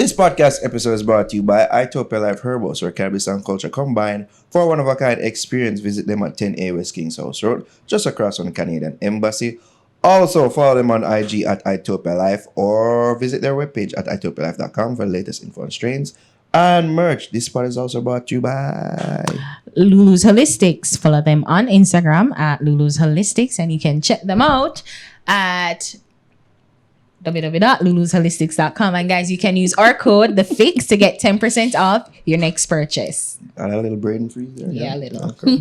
This podcast episode is brought to you by Itopia Life Herbals, where cannabis and culture combine for a one-of-a-kind experience. Visit them at 10A West Kings House Road, just across from the Canadian Embassy. Also, follow them on IG at Itopia Life or visit their webpage at itopialife.com for the latest info on strains and merch. This part is also brought to you by Lulu's Holistics. Follow them on Instagram at Lulu's Holistics, and you can check them out at www.lulusholistics.com. And guys, you can use our code the fix to get 10% off your next purchase. a little brain freeze there. Yeah, a little. Okay.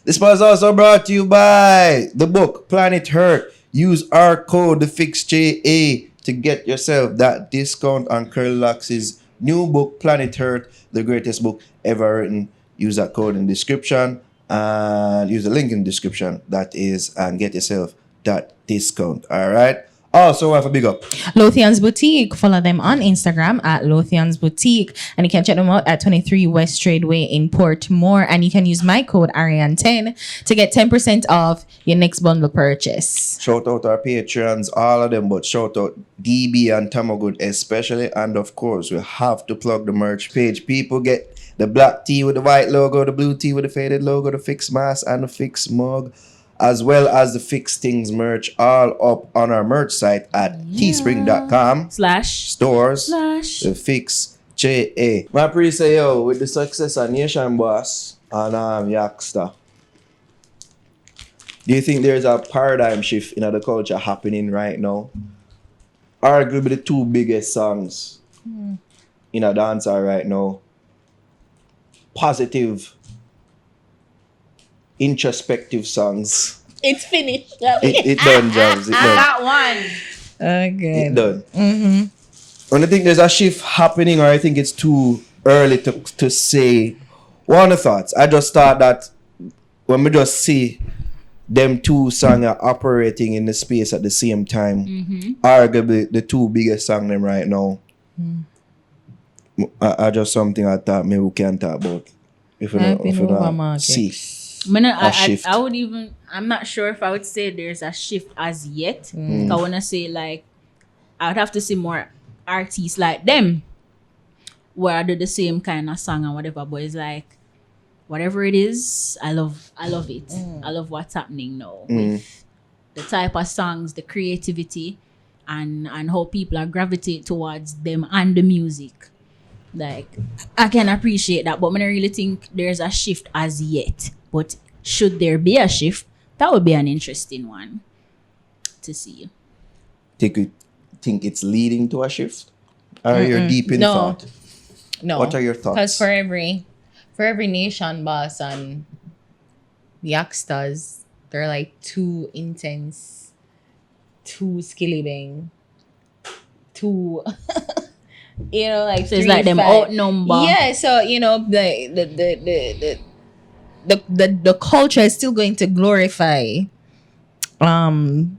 This part is also brought to you by the book Planet Hurt. Use our code the fix JA to get yourself that discount on Curly Locks' new book Planet Hurt, the greatest book ever written. Use that code in the description and use the link in the description, that is, and get yourself that discount. All right. Also, I have a big up. Lothian's Boutique. Follow them on Instagram at Lothian's Boutique. And you can check them out at 23 West Tradeway in Portmore. And you can use my code Ariane10 to get 10% off your next bundle purchase. Shout out our Patreons, all of them, but shout out DB and Tamagood especially. And of course, we have to plug the merch page. People get the black tee with the white logo, the blue tee with the faded logo, the Fix mask and the Fix mug, as well as the Fix Things merch, all up on our merch site at teespring.com/stores. The Fix JA. My pre say, yo, with the success of Nation Boss and Yaksta, do you think there's a paradigm shift in the culture happening right now? Arguably the two biggest songs in a dancer right now. Positive, introspective songs. It's finished. It done, Jobs. It done. That one. Okay. It done. And I think there's a shift happening, or I think it's too early to say. One of the thoughts, I just thought that when we just see them two songs are operating in the space at the same time, arguably the two biggest songs them right now. I just something I thought maybe we can talk about if we don't see a shift. I would even, I'm not sure if I would say there's a shift as yet. I want to say, like, I would have to see more artists like them where I do the same kind of song and whatever, but it's like, whatever it is, I love it. I love what's happening now with the type of songs, the creativity, and how people are gravitate towards them and the music. Like, I can appreciate that, but I don't really think there's a shift as yet. But should there be a shift, that would be an interesting one to see. Think it's leading to a shift? Or you're deep in thought? No. What are your thoughts? Because for every Nation Boss and Yakstas, they're like too intense, too skilly bang, too like so it's like them outnumber. Yeah, so the culture is still going to glorify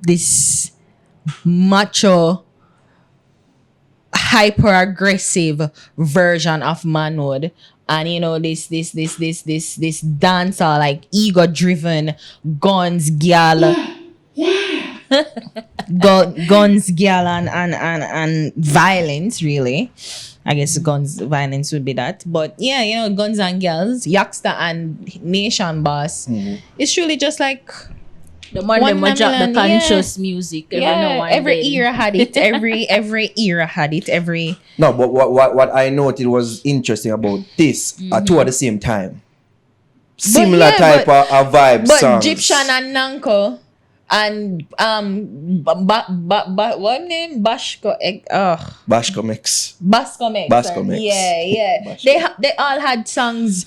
this macho, hyper aggressive version of manhood, and this dancer, like ego driven guns girl. Guns, girl, and violence, really. I guess guns, violence would be that. But yeah, guns and girls, Yaksta and Nation Boss. It's truly just like the more they drop the conscious music. Every era had it. Every era had it. No, but what I noted was interesting about this, two at the same time. Similar type of vibe but songs. Egyptian and Nanko. And what name? Bashko Mix. Yeah. They all had songs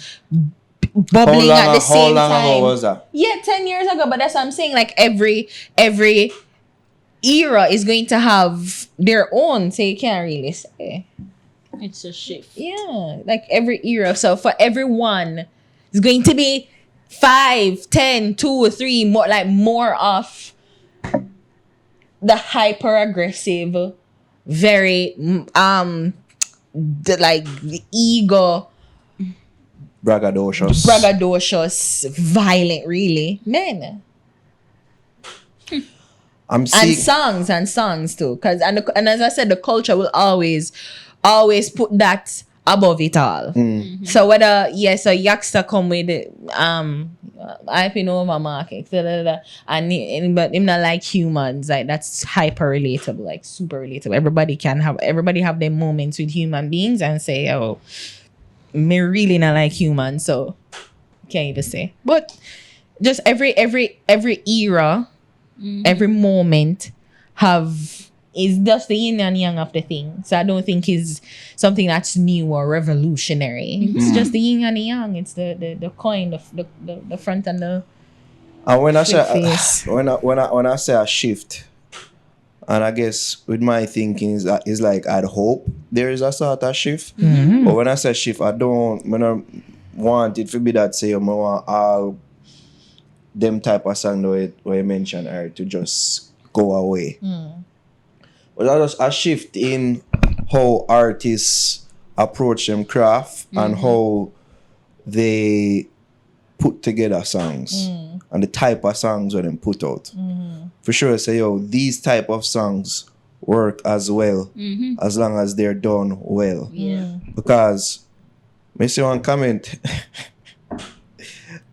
bubbling at the same time. How long ago was that? Yeah, 10 years ago. But that's what I'm saying. Like every era is going to have their own, so you can't really say. It's a shift. Yeah, like every era. So for everyone, it's going to be 5, 10, 2 or 3 more of the hyper aggressive, very the ego, braggadocious, violent, really men. I'm And seeing songs too. Cause and as I said, the culture will always put that above it all. So whether so Yaksta come with it, I pin over market, but him not like humans, like that's hyper relatable, like super relatable. Everybody have their moments with human beings and say, oh, me really not like humans, so can't even say. But just every era, every moment is just the yin and yang of the thing. So I don't think is something that's new or revolutionary. It's just the yin and the yang. It's the coin, the front and the and when I say face. when I say a shift, and I guess with my thinking is like I'd hope there is a sort of shift. But when I say shift, I don't want it to be that say I want all them type of song where you mentioned are to just go away. But that's just a shift in how artists approach them craft and how they put together songs and the type of songs that them put out. For sure, say yo, these type of songs work as well as long as they're done well. Because I see one comment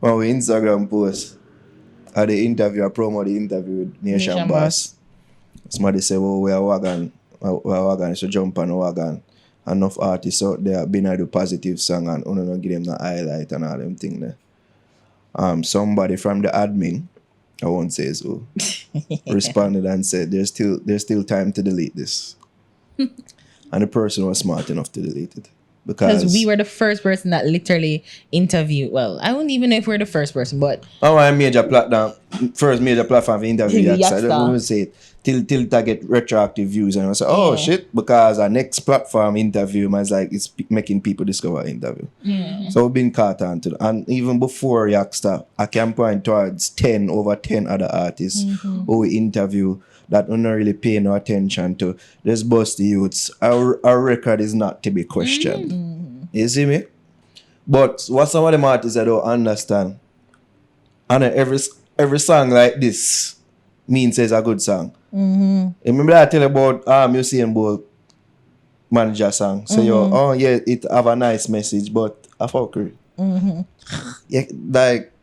on my Instagram post at the interview, I promote the interview with Nation Boss. Somebody say, well, we are wagon, so jump on a wagon. Enough artists out there have been at the positive song and don't give them the highlight and all them thing there. Somebody from the admin, I won't say so, responded and said, there's still time to delete this. And the person was smart enough to delete it. Because we were the first person that literally interviewed. Well, I don't even know if we're the first person, but our first major platform for interview. I don't even say it till I get retroactive views, and I say, oh shit, because our next platform interview was like it's making people discover interview. So we've been caught on to, and even before Yaksta, I can point towards 10 over 10 other artists who we interview that we're not really paying no attention to. Just bust the youths. Our record is not to be questioned. You see me? But what some of them artists I don't understand, and every song like this means it's a good song. Remember I tell you about Museum Bolt manager song. So oh yeah, it have a nice message, but a fuckery. Yeah, like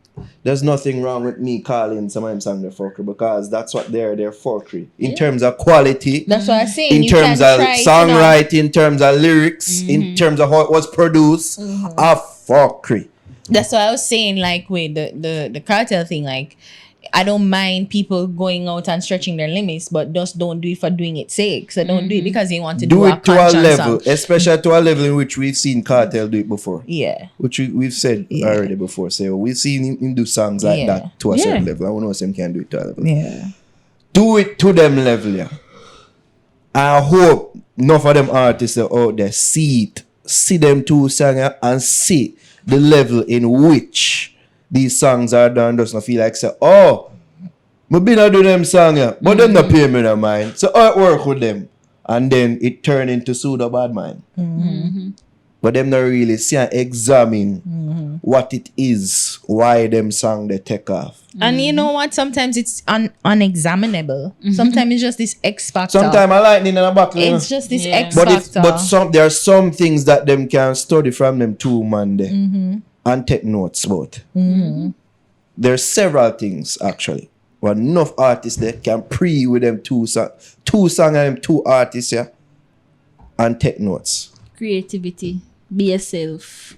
there's nothing wrong with me calling some of them song the fuckery because that's what they're fuckery. In terms of quality. That's what I'm saying. In terms of songwriting, in terms of lyrics, in terms of how it was produced, a fuckery. That's what I was saying, like with the cartel thing, like I don't mind people going out and stretching their limits, but just don't do it for doing its sake. So don't do it because you want to do it to a level, song. especially to a level in which we've seen cartel do it before. Yeah. Which we've said already before. So we've seen him do songs like that to a certain level. I don't know if him can do it to a level. Yeah. Do it to them level, yeah. I hope enough of them artists out there see them two songs and see the level in which these songs are done. Does not feel like say, oh, I been a do them song, yeah, but them not pay me no mind. So I work with them. And then it turn into pseudo bad mind. But them not really see and examine what it is, why them song they take off. And you know what? Sometimes it's unexaminable. Sometimes it's just this X factor. Sometimes I lightning in a buckle. It's just this X but factor. There are some things that them can study from them too, man. And take notes about. There are several things actually. But enough artists that can pre with them two songs and them two artists, yeah, and take notes. Creativity. Be yourself.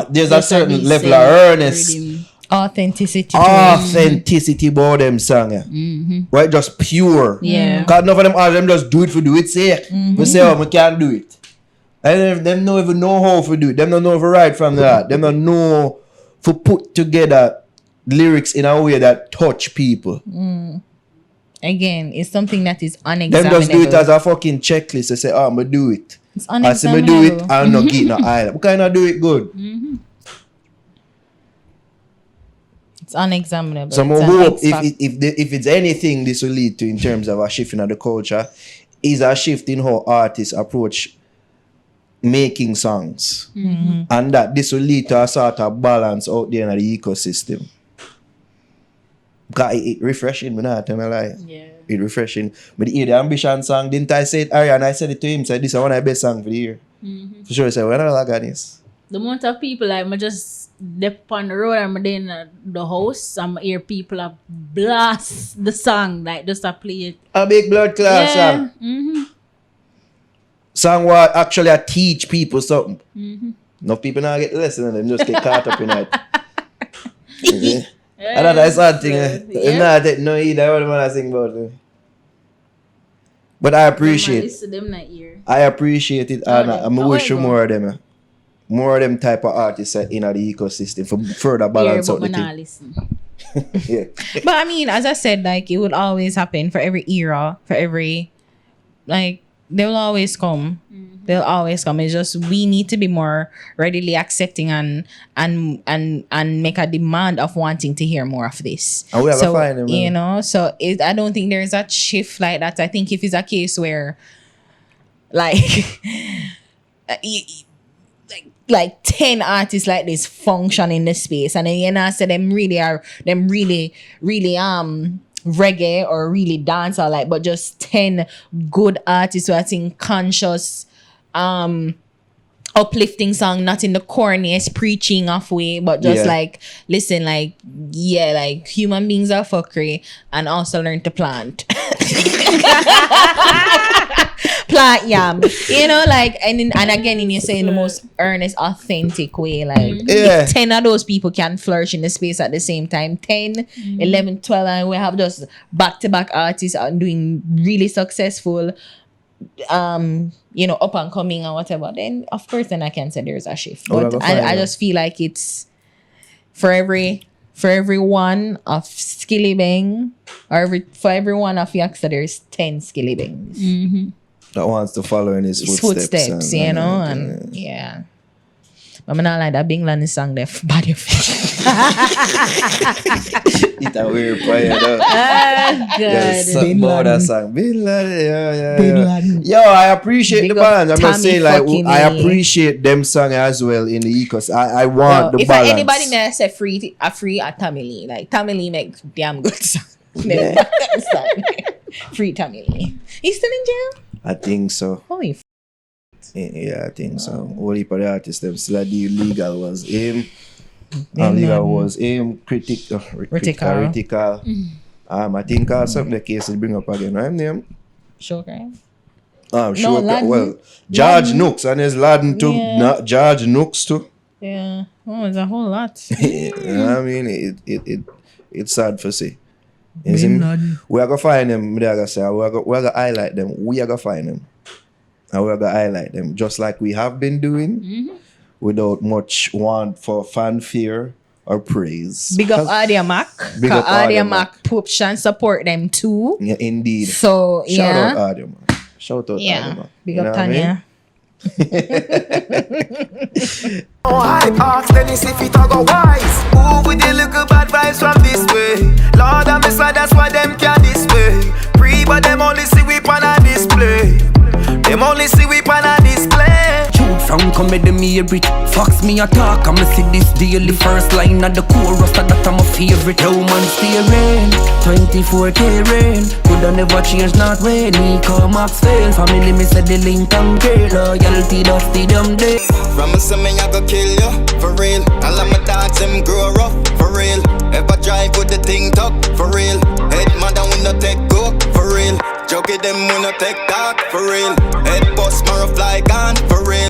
There's a certain level of earnestness. Authenticity about them song, yeah. Right? Just pure. Yeah. Because enough of them artists them just do it for do it sake. We say, oh, we can't do it. And them don't even know how to do it. Them don't know how to write from that. Them don't know to put together lyrics in a way that touch people. Again, it's something that is unexaminable. Them just do it as a fucking checklist. They say, oh, I'm going to do it. It's I say, I do it, I'm not getting no island. We cannot do it good. It's unexaminable. So I hope if it's anything this will lead to in terms of a shift in the culture, is a shift in how artists approach making songs. And that this will lead to a sort of balance out there in the ecosystem. Because it refreshing, me not tell me lie. Yeah. It refreshing. But the hear the Ambition song, didn't I say it, Ariana? I said it to him, said this is one of the best songs for the year. For sure, I said, when I like this. The amount of people like I just dip on the road and I'm in the house, I'm hear people are blast the song, like just to play it. A big blood clot song. Song what actually teach people something. No people now get the lesson and them just get caught up in it. And that's one thing. Not take no heed of what the man I sing about. But I appreciate I appreciate it and I wish you more of them. More of them type of artists in the ecosystem for further balance out the thing. Yeah. But I mean, as I said, like, it would always happen for every era, for every, like, they'll always come. They'll always come. It's just we need to be more readily accepting and make a demand of wanting to hear more of this. And we have to find them, you know, so I don't think there's a shift like that. I think if it's a case where, like, like 10 artists like this function in the space, and then you know, so them really reggae or really dance or like, but just 10 good artists who I think conscious uplifting song, not in the corniest preaching of way, but just like, listen, like, yeah, like human beings are fuckery and also learn to plant. Plant yam, you know, like, and again, and you say in the most earnest, authentic way, like, if 10 of those people can flourish in the space at the same time, 10, 11, 12, and we have just back-to-back artists doing really successful, you know, up and coming and whatever, then of course then I can say there's a shift. But I just feel like it's for every one of Skilly Bang, or for every one of Yaksta, there's 10 Skilly Bangs. That wants to follow in his footsteps, you know, and yeah. But I'm not like that Bingland song there body of It's a weird prayer though. God. Yeah, something about that song. Bin Laden, yeah. Yo, I appreciate Big the balance. I'm just Tommy saying, like, fucking I me. appreciate them song as well in the ecos. I want the if balance. anybody may say free at Tommy Lee, like Tommy Lee makes damn good song. Free Tommy Lee. He's still in jail? I think so. Holy Yeah, I think so. All the artists, them still the legal was him. Legal was him. Critical. I think something the case will bring up again. I'm name. Sure, right? Sure. Laden. Well, George Laden. Nooks and his Laden too. Yeah. George Nooks too. Yeah. Oh, it's a whole lot. I mean, it's sad for see. You see me? We are gonna find them. We are gonna highlight them. We are gonna find them, and we are gonna highlight them, just like we have been doing, without much want for fanfare or praise. Big up Audio Mac. Big up Audio Audio Mac push and support them too. Yeah, indeed. So Shout out yeah. Audio Mac. Shout out Audio Yeah. Mac. Big You know up what I mean? Tanya. I ask Dennis if it all go wise. Who with the little bad vibes from this way? Lord, I'm beside, that's why them can display. Free, but them only see we on a display. Them only see we on a display. Shoot from comedy me a bit. Fox me a talk, I'ma see this daily. First line of the chorus, that I'm a favorite. Yo man steering, 24K rain. Coulda never change, not when he come Max fail. Family me said the link and girl. Loyalty dusty them day. From a summer I go kill you, for real. All of my dogs them grow rough, for real. Ever drive with the thing tuck, for real. Head mother we no take go, for real. Jockey them we no take talk, for real. Head boss marrow fly gone, for real.